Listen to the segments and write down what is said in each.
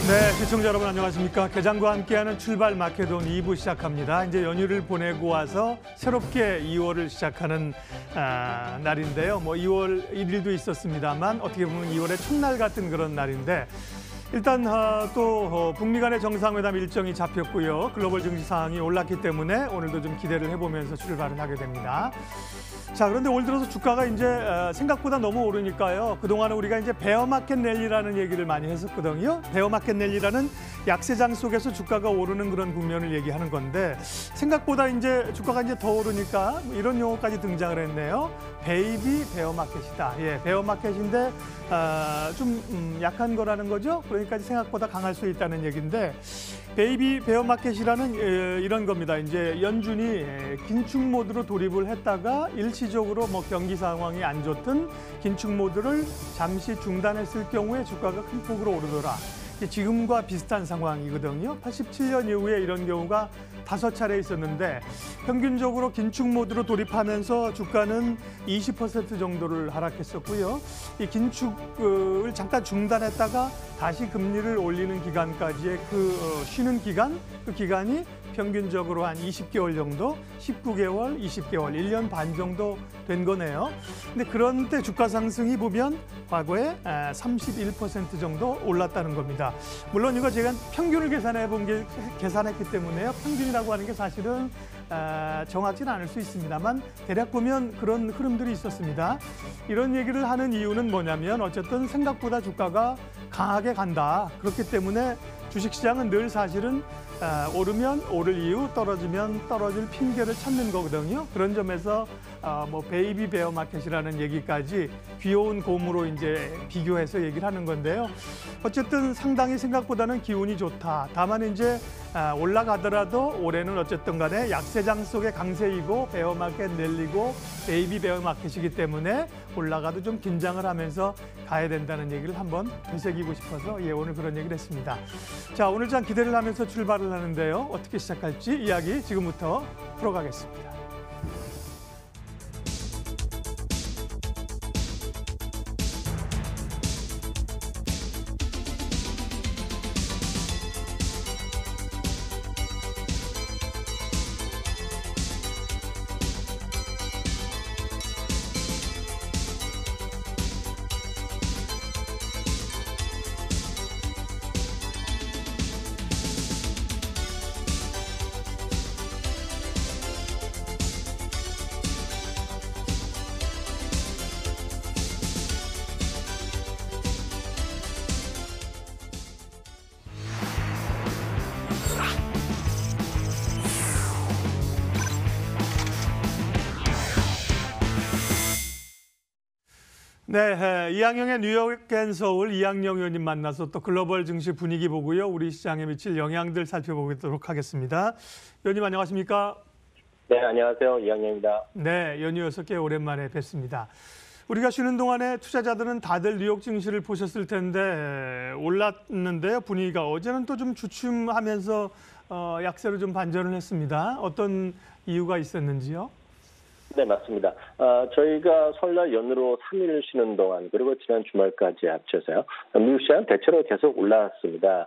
네, 시청자 여러분 안녕하십니까. 개장과 함께하는 출발 마케돈 2부 시작합니다. 이제 연휴를 보내고 와서 새롭게 2월을 시작하는 날인데요. 2월 1일도 있었습니다만 어떻게 보면 2월의 첫날 같은 그런 날인데 일단 또 북미 간의 정상회담 일정이 잡혔고요. 글로벌 증시 상황이 올랐기 때문에 오늘도 좀 기대를 해보면서 출발을 하게 됩니다. 자, 그런데 올 들어서 주가가 이제 생각보다 너무 오르니까요. 그동안은 우리가 이제 베어마켓 랠리라는 얘기를 많이 했었거든요. 베어마켓 랠리라는 약세장 속에서 주가가 오르는 그런 국면을 얘기하는 건데 생각보다 이제 주가가 이제 더 오르니까 이런 용어까지 등장을 했네요. 베이비 베어마켓이다. 예, 베어마켓인데 좀 약한 거라는 거죠. 그러니까 생각보다 강할 수 있다는 얘기인데 베이비 베어마켓이라는 이런 겁니다. 이제 연준이 긴축 모드로 돌입을 했다가 일시적으로 경기 상황이 안 좋든 긴축 모드를 잠시 중단했을 경우에 주가가 큰 폭으로 오르더라. 지금과 비슷한 상황이거든요. 87년 이후에 이런 경우가 5차례 있었는데 평균적으로 긴축 모드로 돌입하면서 주가는 20% 정도를 하락했었고요. 이 긴축을 잠깐 중단했다가 다시 금리를 올리는 기간까지의 쉬는 기간, 그 기간이 평균적으로 한 20개월 정도, 19개월, 20개월, 1년 반 정도 된 거네요. 근데 그런데 주가 상승이 보면 과거에 31% 정도 올랐다는 겁니다. 물론 이거 제가 평균을 계산했기 때문에요. 평균이라고 하는 게 사실은 정확지는 않을 수 있습니다만 대략 보면 그런 흐름들이 있었습니다. 이런 얘기를 하는 이유는 뭐냐면 어쨌든 생각보다 주가가 강하게 간다. 그렇기 때문에 주식시장은 늘 사실은 오르면 오를 이유, 떨어지면 떨어질 핑계를 찾는 거거든요. 그런 점에서 베이비 베어 마켓이라는 얘기까지 귀여운 곰으로 이제 비교해서 얘기를 하는 건데요. 어쨌든 상당히 생각보다는 기운이 좋다. 다만 이제 올라가더라도 올해는 어쨌든 간에 약세장 속의 강세이고 베어 마켓 랠리고 베이비 베어 마켓이기 때문에 올라가도 좀 긴장을 하면서 가야 된다는 얘기를 한번 되새기고 싶어서 오늘 그런 얘기를 했습니다. 자, 오늘 좀 기대를 하면서 출발을 하는데요. 어떻게 시작할지 이야기 지금부터 풀어가겠습니다. 네, 이항영의 뉴욕 앤 서울 이항영 의원님 만나서 또 글로벌 증시 분위기 보고요. 우리 시장에 미칠 영향들 살펴보도록 하겠습니다. 의원님 안녕하십니까? 네, 안녕하세요. 이항영입니다. 네, 연이어서 꽤 오랜만에 뵙습니다. 우리가 쉬는 동안에 투자자들은 다들 뉴욕 증시를 보셨을 텐데 올랐는데요. 분위기가 어제는 또 좀 주춤하면서 약세로 좀 반전을 했습니다. 어떤 이유가 있었는지요? 네, 맞습니다. 저희가 설날 연휴로 3일을 쉬는 동안 그리고 지난 주말까지 합쳐서요. 미국 시장은 대체로 계속 올랐습니다.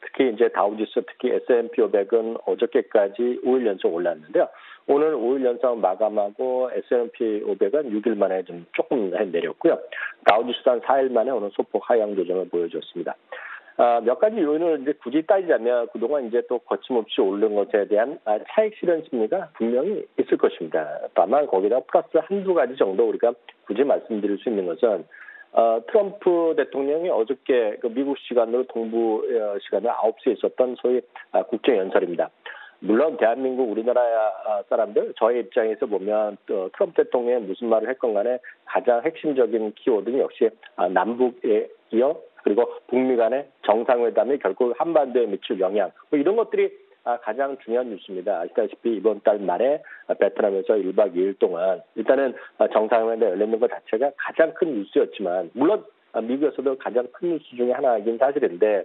특히 이제 다우지수, 특히 S&P 500은 어저께까지 5일 연속 올랐는데요. 오늘 5일 연속 마감하고 S&P 500은 6일 만에 좀 조금 내렸고요. 다우지수는 4일 만에 오늘 소폭 하향 조정을 보여줬습니다. 몇 가지 요인을 이제 굳이 따지자면 그동안 이제 또 거침없이 오르는 것에 대한 차익 실현 심리가 분명히 있을 것입니다. 다만 거기다 플러스 한두 가지 정도 우리가 굳이 말씀드릴 수 있는 것은 트럼프 대통령이 어저께 미국 시간으로 동부 시간으로 9시에 있었던 소위 국정연설입니다. 물론 대한민국 우리나라 사람들 저의 입장에서 보면 트럼프 대통령이 무슨 말을 했건 간에 가장 핵심적인 키워드는 역시 남북에 이어 그리고 북미 간의 정상회담이 결국 한반도에 미칠 영향 이런 것들이 가장 중요한 뉴스입니다. 아시다시피 이번 달 말에 베트남에서 1박 2일 동안 일단은 정상회담이 열리는 것 자체가 가장 큰 뉴스였지만 물론 미국에서도 가장 큰 뉴스 중에 하나이긴 사실인데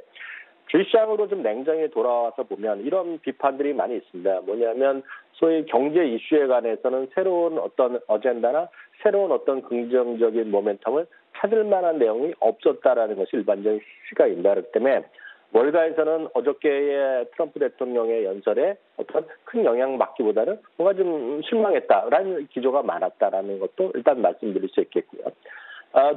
주식시장으로 좀 냉정히 돌아와서 보면 이런 비판들이 많이 있습니다. 뭐냐면 소위 경제 이슈에 관해서는 새로운 어떤 어젠다나 새로운 어떤 긍정적인 모멘텀을 찾을 만한 내용이 없었다라는 것이 일반적인 시각입니다. 그렇기 때문에 월가에서는 어저께의 트럼프 대통령의 연설에 어떤 큰 영향을 받기보다는 뭔가 좀 실망했다라는 기조가 많았다라는 것도 일단 말씀드릴 수 있겠고요.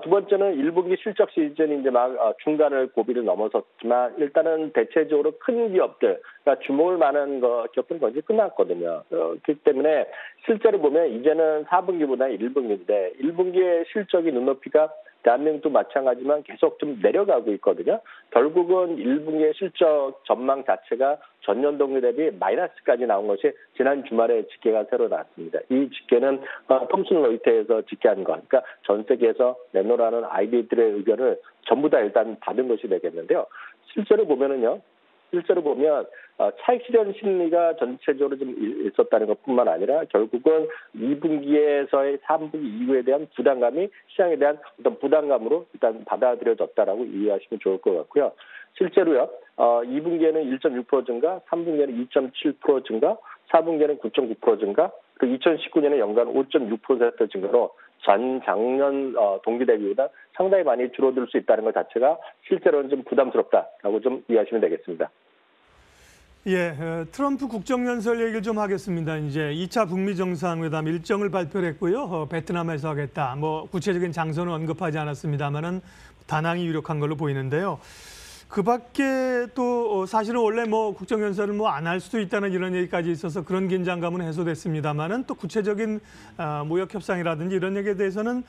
두 번째는 1분기 실적 시즌이 이제 막 중간을 고비를 넘어섰지만 일단은 대체적으로 큰 기업들, 그러니까 주목을 많은 기업들은 거의 끝났거든요. 그렇기 때문에 실제로 보면 이제는 4분기보다 1분기인데 1분기의 실적이 눈높이가 대한민국도 마찬가지지만 계속 좀 내려가고 있거든요. 결국은 1분기의 실적 전망 자체가 전년 동기 대비 마이너스까지 나온 것이 지난 주말에 집계가 새로 나왔습니다. 이 집계는 톰슨 로이터에서 집계한 것, 그러니까 전 세계에서 내놓으라는 아이디들의 의견을 전부 다 일단 받은 것이 되겠는데요. 실제로 보면 차익 실현 심리가 전체적으로 좀 있었다는 것뿐만 아니라 결국은 2분기에서의 3분기 이후에 대한 부담감이 시장에 대한 어떤 부담감으로 일단 받아들여졌다라고 이해하시면 좋을 것 같고요. 실제로요, 2분기에는 1.6% 증가, 3분기에는 2.7% 증가, 4분기에는 9.9% 증가, 그 2019년에 연간 5.6% 증가로 작년 동기 대비보다 상당히 많이 줄어들 수 있다는 것 자체가 실제로는 좀 부담스럽다라고 좀 이해하시면 되겠습니다. 예, 트럼프 국정연설 얘기를 좀 하겠습니다. 이제 2차 북미 정상회담 일정을 발표를 했고요. 베트남에서 하겠다. 뭐 구체적인 장소는 언급하지 않았습니다만은 다낭이 유력한 걸로 보이는데요. 그 밖에 또 사실은 원래 뭐 국정연설을 뭐 안 할 수도 있다는 이런 얘기까지 있어서 그런 긴장감은 해소됐습니다만은 또 구체적인 무역 협상이라든지 이런 얘기에 대해서는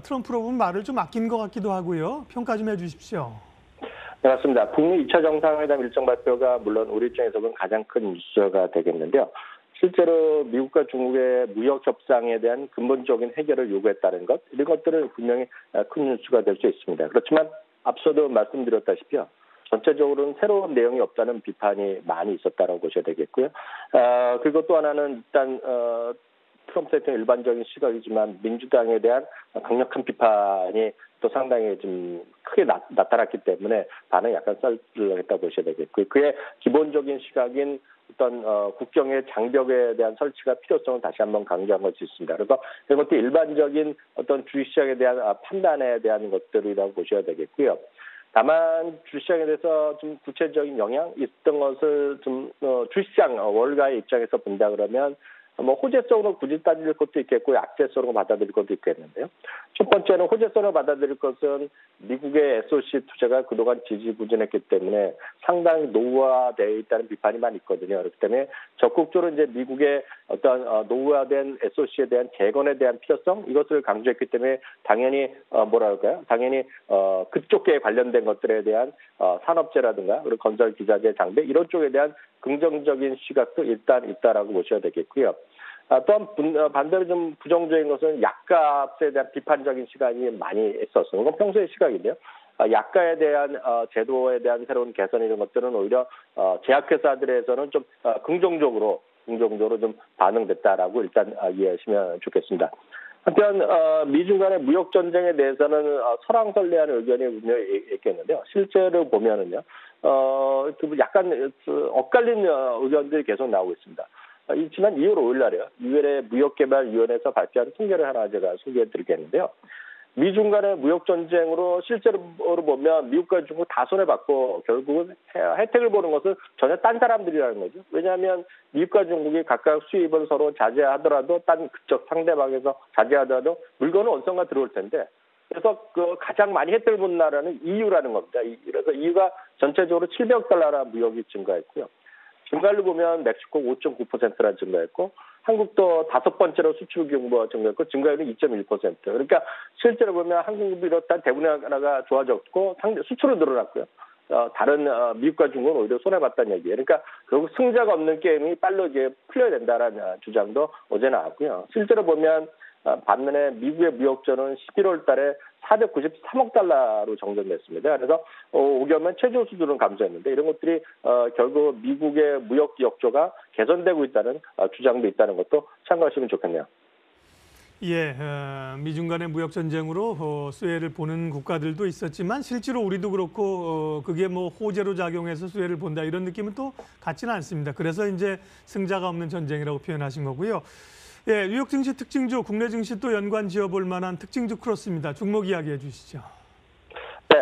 트럼프로 보면 말을 좀 아낀 것 같기도 하고요. 평가 좀 해주십시오. 네, 맞습니다. 북미 2차 정상회담 일정 발표가 물론 우리 입장에서는 가장 큰 뉴스가 되겠는데요. 실제로 미국과 중국의 무역 협상에 대한 근본적인 해결을 요구했다는 것, 이런 것들은 분명히 큰 뉴스가 될 수 있습니다. 그렇지만 앞서도 말씀드렸다시피요. 전체적으로는 새로운 내용이 없다는 비판이 많이 있었다고 보셔야 되겠고요. 그리고 또 하나는 일단 트럼프 대통령 일반적인 시각이지만 민주당에 대한 강력한 비판이 또 상당히 좀 크게 나타났기 때문에 반응이 약간 썰렁했다고 보셔야 되겠고요. 그의 기본적인 시각인 어떤 국경의 장벽에 대한 설치가 필요성을 다시 한번 강조한 것이 있습니다. 그래서 이것도 일반적인 어떤 주식시장에 대한 판단에 대한 것들이라고 보셔야 되겠고요. 다만 주식시장에 대해서 좀 구체적인 영향 있던 것을 좀 주식시장 월가의 입장에서 본다 그러면 뭐 호재성으로 굳이 따질 것도 있겠고 약재성으로 받아들일 것도 있겠는데요. 첫 번째는 호재성으로 받아들일 것은 미국의 SOC 투자가 그동안 지지부진했기 때문에 상당히 노후화되어 있다는 비판이 많이 있거든요. 그렇기 때문에 적극적으로 이제 미국의 어떤 노후화된 SOC에 대한 재건에 대한 필요성 이것을 강조했기 때문에 당연히 당연히 그쪽에 관련된 것들에 대한 산업재라든가 그리고 건설 기자재 장비 이런 쪽에 대한 긍정적인 시각도 일단 있다라고 보셔야 되겠고요. 또한 반대로 좀 부정적인 것은 약값에 대한 비판적인 시각이 많이 있었어요. 이건 평소의 시각인데요. 약가에 대한 제도에 대한 새로운 개선 이런 것들은 오히려 제약회사들에서는 좀 긍정적으로 좀 반응됐다라고 일단 이해하시면 좋겠습니다. 한편 미중 간의 무역 전쟁에 대해서는 설왕설래한 의견이 분명히 있겠는데요. 실제로 보면은요, 약간 엇갈린 의견들이 계속 나오고 있습니다. 지난 2월 5일 날에요. 유엔의 무역개발위원회에서 발표한 통계를 하나 제가 소개해드리겠는데요. 미중 간의 무역 전쟁으로 실제로 보면 미국과 중국 다 손해받고 결국은 혜택을 보는 것은 전혀 딴 사람들이라는 거죠. 왜냐하면 미국과 중국이 각각 수입을 서로 자제하더라도 딴 그쪽 상대방에서 자제하더라도 물건은 어디선가 들어올 텐데 그래서 그 가장 많이 혜택을 본 나라는 EU라는 겁니다. 그래서 EU가 전체적으로 700억 달러나 무역이 증가했고요. 증가를 보면 멕시코 5.9%나 증가했고 한국도 5번째로 수출 규모가 증가했고 증가율은 2.1%. 그러니까 실제로 보면 한국을 비롯한 대부분의 나라가 좋아졌고 수출은 늘어났고요. 다른 미국과 중국은 오히려 손해봤다는 얘기예요. 그러니까 결국 승자가 없는 게임이 빨리 이제 풀려야 된다라는 주장도 어제 나왔고요. 실제로 보면 반면에 미국의 무역전은 11월 달에 493억 달러로 정정됐습니다. 그래서 5개월만 최저 수준은 감소했는데 이런 것들이 결국 미국의 무역 역조가 개선되고 있다는 주장도 있다는 것도 참고하시면 좋겠네요. 예, 미중 간의 무역 전쟁으로 수혜를 보는 국가들도 있었지만 실제로 우리도 그렇고 그게 뭐 호재로 작용해서 수혜를 본다 이런 느낌은 또 같지는 않습니다. 그래서 이제 승자가 없는 전쟁이라고 표현하신 거고요. 예, 뉴욕 증시 특징주, 국내 증시 또 연관 지어볼 만한 특징주 크로스입니다. 종목 이야기해 주시죠. 네,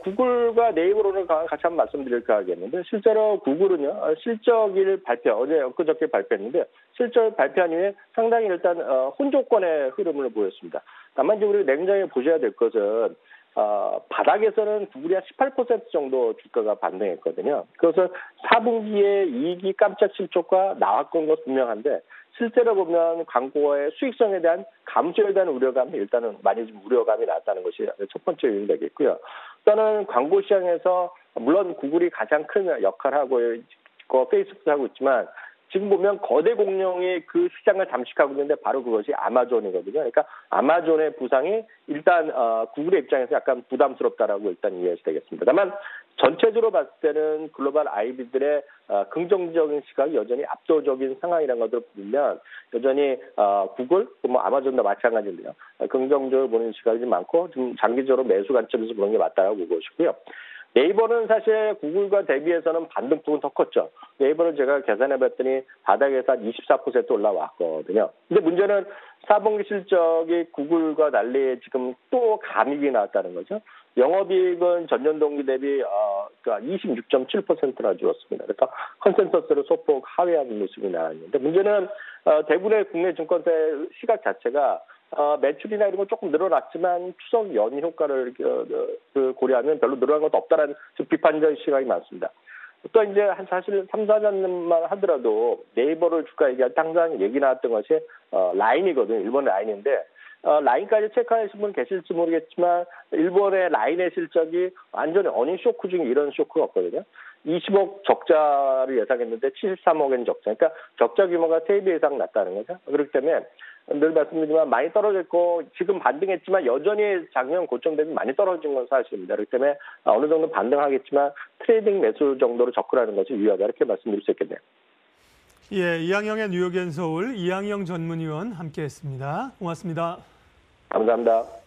구글과 네이버로는 같이 한번 말씀드릴까 하겠는데 실제로 구글은요 실적을 어제 엊그저께 발표했는데 실적 발표한 이후에 상당히 일단 혼조권의 흐름을 보였습니다. 다만 이제 우리가 냉정히 보셔야 될 것은 바닥에서는 구글이 한 18% 정도 주가가 반등했거든요. 그래서 4분기에 이익이 깜짝 실적과 나왔던 건 분명한데 실제로 보면 광고의 수익성에 대한 감소에 대한 우려감이 일단은 많이 좀 우려감이 났다는 것이 첫 번째 요인이 되겠고요. 일단은 광고 시장에서 물론 구글이 가장 큰 역할을 하고 있고 페이스북도 하고 있지만 지금 보면 거대 공룡이 그 시장을 잠식하고 있는데 바로 그것이 아마존이거든요. 그러니까 아마존의 부상이 일단 구글의 입장에서 약간 부담스럽다라고 일단 이해해야 되겠습니다. 다만 전체적으로 봤을 때는 글로벌 IB들의 긍정적인 시각이 여전히 압도적인 상황이라는 것을 보면 여전히 구글, 뭐 아마존도 마찬가지인데요. 긍정적으로 보는 시각이 좀 많고 좀 장기적으로 매수 관점에서 보는 게 맞다고 보고 싶고요. 네이버는 사실 구글과 대비해서는 반등폭은 더 컸죠. 네이버는 제가 계산해봤더니 바닥에서 한 24% 올라왔거든요. 근데 문제는 4분기 실적이 구글과 달리 지금 또 감익이 나왔다는 거죠. 영업이익은 전년 동기 대비 26.7%나 줄었습니다. 그래서 컨센서스를 소폭 하회하는 모습이 나왔는데 문제는 대부분의 국내 증권사 시각 자체가 매출이나 이런 건 조금 늘어났지만 추석 연휴 효과를 고려하면 별로 늘어난 것도 없다라는 비판적 시각이 많습니다. 또 이제 사실 3, 4년만 하더라도 네이버를 주가 얘기할 때 항상 얘기 나왔던 것이 라인이거든요. 일본 라인인데 라인까지 체크하신 분 계실지 모르겠지만 일본의 라인의 실적이 완전히 어닝 쇼크 중에 이런 쇼크가 없거든요. 20억 적자를 예상했는데 73억엔 적자. 그러니까 적자 규모가 3배 이상 났다는 거죠. 그렇기 때문에 늘 말씀드리지만 많이 떨어졌고 지금 반등했지만 여전히 작년 고점 대비 많이 떨어진 건 사실입니다. 그렇기 때문에 어느 정도 반등하겠지만 트레이딩 매수 정도로 접근하는 것이 유효하다 이렇게 말씀드릴 수 있겠네요. 예, 이항영의 뉴욕앤 서울 이항영 전문위원 함께했습니다. 고맙습니다. 감사합니다.